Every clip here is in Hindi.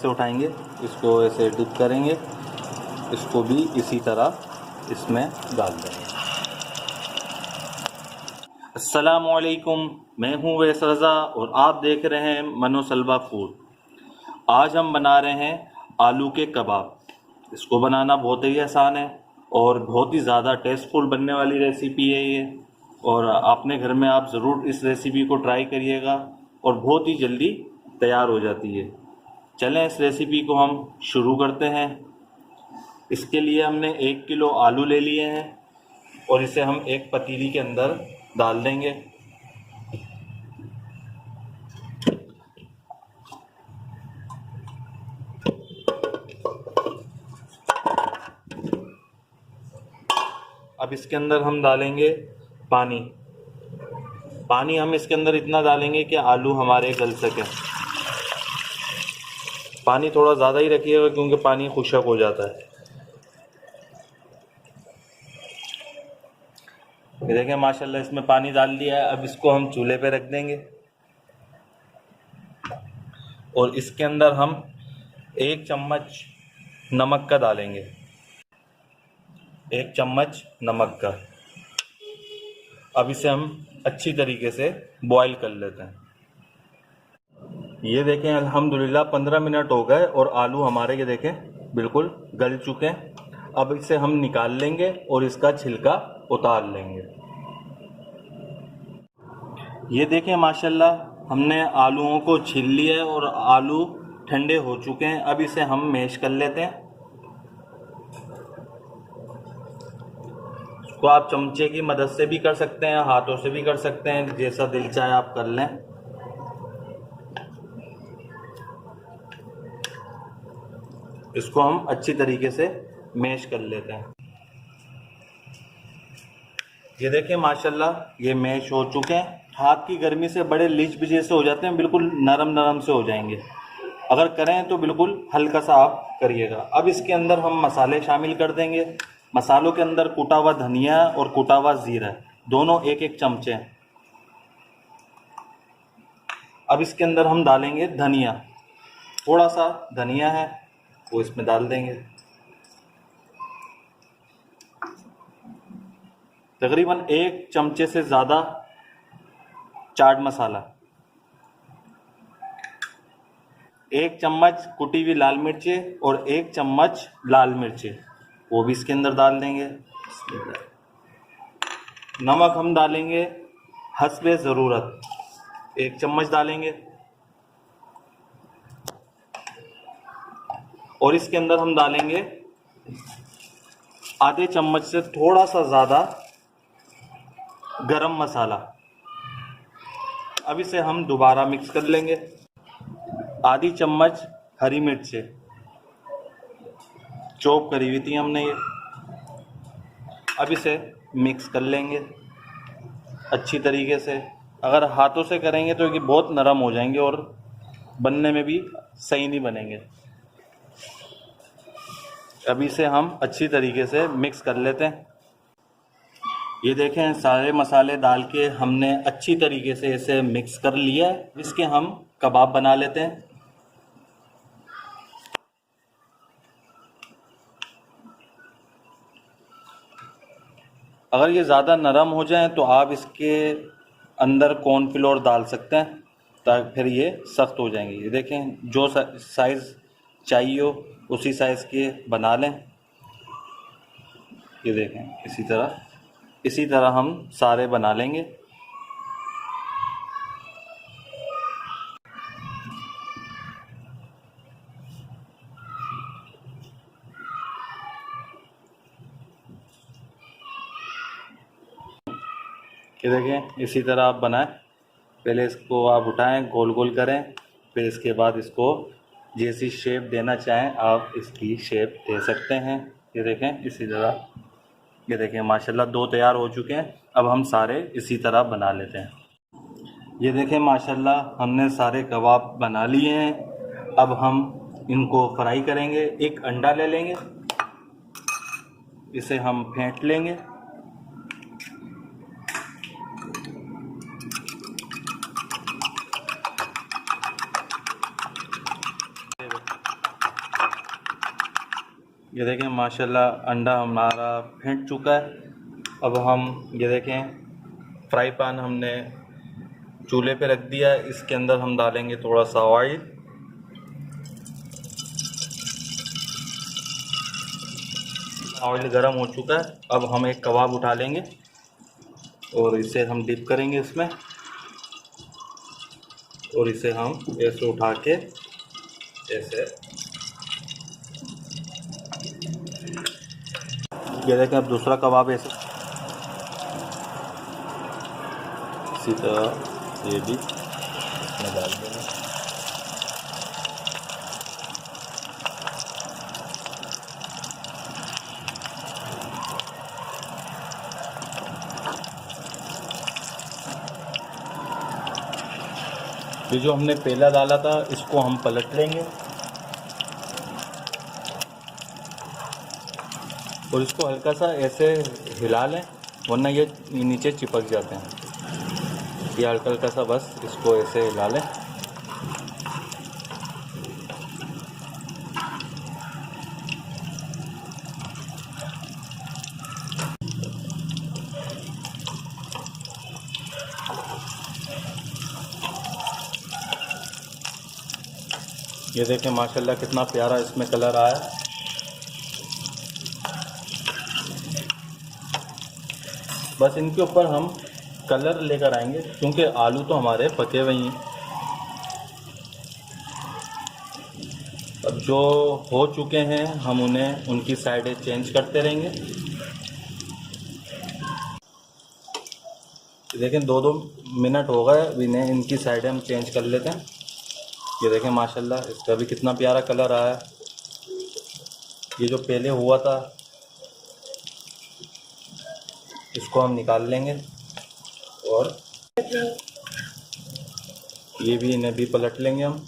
से उठाएंगे, इसको ऐसे डिप करेंगे, इसको भी इसी तरह इसमें डाल देंगे। अस्सलामुअलैकुम, मैं हूँ वैस रज़ा और आप देख रहे हैं मनोसलवा फूड। आज हम बना रहे हैं आलू के कबाब। इसको बनाना बहुत ही आसान है और बहुत ही ज़्यादा टेस्टफुल बनने वाली रेसिपी है ये, और अपने घर में आप ज़रूर इस रेसिपी को ट्राई करिएगा और बहुत ही जल्दी तैयार हो जाती है। चलें इस रेसिपी को हम शुरू करते हैं। इसके लिए हमने 1 किलो आलू ले लिए हैं और इसे हम एक पतीली के अंदर डाल देंगे। अब इसके अंदर हम डालेंगे पानी। पानी हम इसके अंदर इतना डालेंगे कि आलू हमारे गल सके। पानी थोड़ा ज़्यादा ही रखिएगा क्योंकि पानी खुशक हो जाता है। ये देखें माशाल्लाह इसमें पानी डाल दिया है। अब इसको हम चूल्हे पे रख देंगे और इसके अंदर हम 1 चम्मच नमक का डालेंगे, 1 चम्मच नमक का। अब इसे हम अच्छी तरीके से बॉईल कर लेते हैं। ये देखें अल्हम्दुलिल्लाह 15 मिनट हो गए और आलू हमारे ये देखें बिल्कुल गल चुके हैं। अब इसे हम निकाल लेंगे और इसका छिलका उतार लेंगे। ये देखें माशाल्लाह हमने आलूओं को छील लिया है और आलू ठंडे हो चुके हैं। अब इसे हम मैश कर लेते हैं। इसको आप चमचे की मदद से भी कर सकते हैं, हाथों से भी कर सकते हैं, जैसा दिल चाहे आप कर लें। इसको हम अच्छी तरीके से मैश कर लेते हैं। ये देखें माशाल्लाह ये मैश हो चुके हैं। हाथ की गर्मी से बड़े लिच भी जैसे हो जाते हैं, बिल्कुल नरम नरम से हो जाएंगे। अगर करें तो बिल्कुल हल्का सा आप करिएगा। अब इसके अंदर हम मसाले शामिल कर देंगे। मसालों के अंदर कूटा हुआ धनिया और कूटा हुआ ज़ीरा दोनों 1-1 चमचे। अब इसके अंदर हम डालेंगे धनिया, थोड़ा सा धनिया है वो इसमें डाल देंगे। तकरीबन 1 चमचे से ज़्यादा चाट मसाला, 1 चम्मच कुटी हुई लाल मिर्चें और 1 चम्मच लाल मिर्चें वो भी इसके अंदर डाल देंगे। नमक हम डालेंगे हस्बे ज़रूरत, 1 चम्मच डालेंगे। और इसके अंदर हम डालेंगे आधे चम्मच से थोड़ा सा ज़्यादा गरम मसाला। अब इसे हम दोबारा मिक्स कर लेंगे। आधी चम्मच हरी मिर्चें चॉप करी हुई थी हमने ये। अब इसे मिक्स कर लेंगे अच्छी तरीके से। अगर हाथों से करेंगे तो ये बहुत नरम हो जाएंगे और बनने में भी सही नहीं बनेंगे। अब इसे हम अच्छी तरीके से मिक्स कर लेते हैं। ये देखें सारे मसाले डाल के हमने अच्छी तरीके से इसे मिक्स कर लिया है। इसके हम कबाब बना लेते हैं। अगर ये ज़्यादा नरम हो जाए तो आप इसके अंदर कॉर्नफ्लोर डाल सकते हैं ताकि फिर ये सख्त हो जाएंगे। ये देखें जो साइज़ चाहिए हो उसी साइज़ के बना लें। ये देखें इसी तरह हम सारे बना लेंगे। ये देखें इसी तरह आप बनाएं। पहले इसको आप उठाएं, गोल गोल करें, फिर इसके बाद इसको जैसी शेप देना चाहें आप इसकी शेप दे सकते हैं। ये देखें इसी तरह। ये देखें माशाल्लाह 2 तैयार हो चुके हैं। अब हम सारे इसी तरह बना लेते हैं। ये देखें माशाल्लाह हमने सारे कबाब बना लिए हैं। अब हम इनको फ्राई करेंगे। एक अंडा ले लेंगे, इसे हम फेंट लेंगे। ये देखें माशाल्लाह अंडा हमारा फेंट चुका है। अब हम ये देखें फ्राई पैन हमने चूल्हे पे रख दिया है। इसके अंदर हम डालेंगे थोड़ा सा ऑयल। ऑयल गर्म हो चुका है। अब हम एक कबाब उठा लेंगे और इसे हम डिप करेंगे इसमें, और इसे हम ऐसे उठा के ऐसे, ये देखें अब दूसरा कबाब ऐसे इसी तरह ये भी इसमें डाल देंगे। ये जो हमने पहला डाला था इसको हम पलट लेंगे और इसको हल्का सा ऐसे हिला लें, वरना ये नीचे चिपक जाते हैं। ये हल्का हल्का सा बस इसको ऐसे हिला लें। ये देखें माशाल्लाह कितना प्यारा इसमें कलर आया। बस इनके ऊपर हम कलर लेकर आएंगे क्योंकि आलू तो हमारे पके हुए हैं। अब जो हो चुके हैं हम उन्हें उनकी साइडें चेंज करते रहेंगे। देखें 2-2 मिनट हो गए, अब इन्हें इनकी साइडें हम चेंज कर लेते हैं। ये देखें माशाल्लाह इसका भी कितना प्यारा कलर आया। ये जो पहले हुआ था इसको हम निकाल लेंगे और ये भी, इन्हें भी पलट लेंगे हम।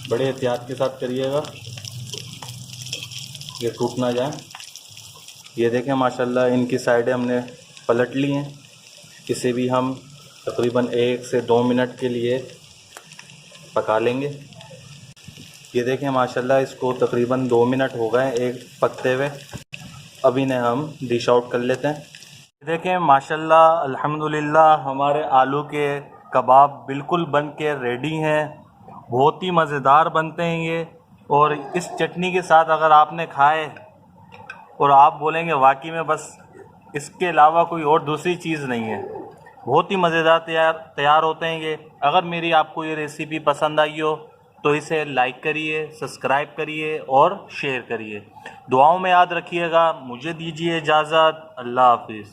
बड़े एहतियात के साथ करिएगा, ये टूट ना जाए। ये देखें माशाल्लाह इनकी साइडें हमने पलट ली हैं। इसे भी हम तकरीबन 1 से 2 मिनट के लिए पका लेंगे। ये देखें माशाल्लाह इसको तकरीबन 2 मिनट हो गए एक पकते हुए। अब इन्हें हम डिश आउट कर लेते हैं। देखें माशाल्लाह अल्हम्दुलिल्लाह हमारे आलू के कबाब बिल्कुल बन के रेडी हैं। बहुत ही मज़ेदार बनते हैं ये, और इस चटनी के साथ अगर आपने खाए और आप बोलेंगे वाकई में बस इसके अलावा कोई और दूसरी चीज़ नहीं है। बहुत ही मज़ेदार तैयार होते हैं ये। अगर मेरी आपको ये रेसिपी पसंद आई हो तो इसे लाइक करिए, सब्सक्राइब करिए और शेयर करिए। दुआओं में याद रखिएगा। मुझे दीजिए इजाज़त। अल्लाह हाफिज़।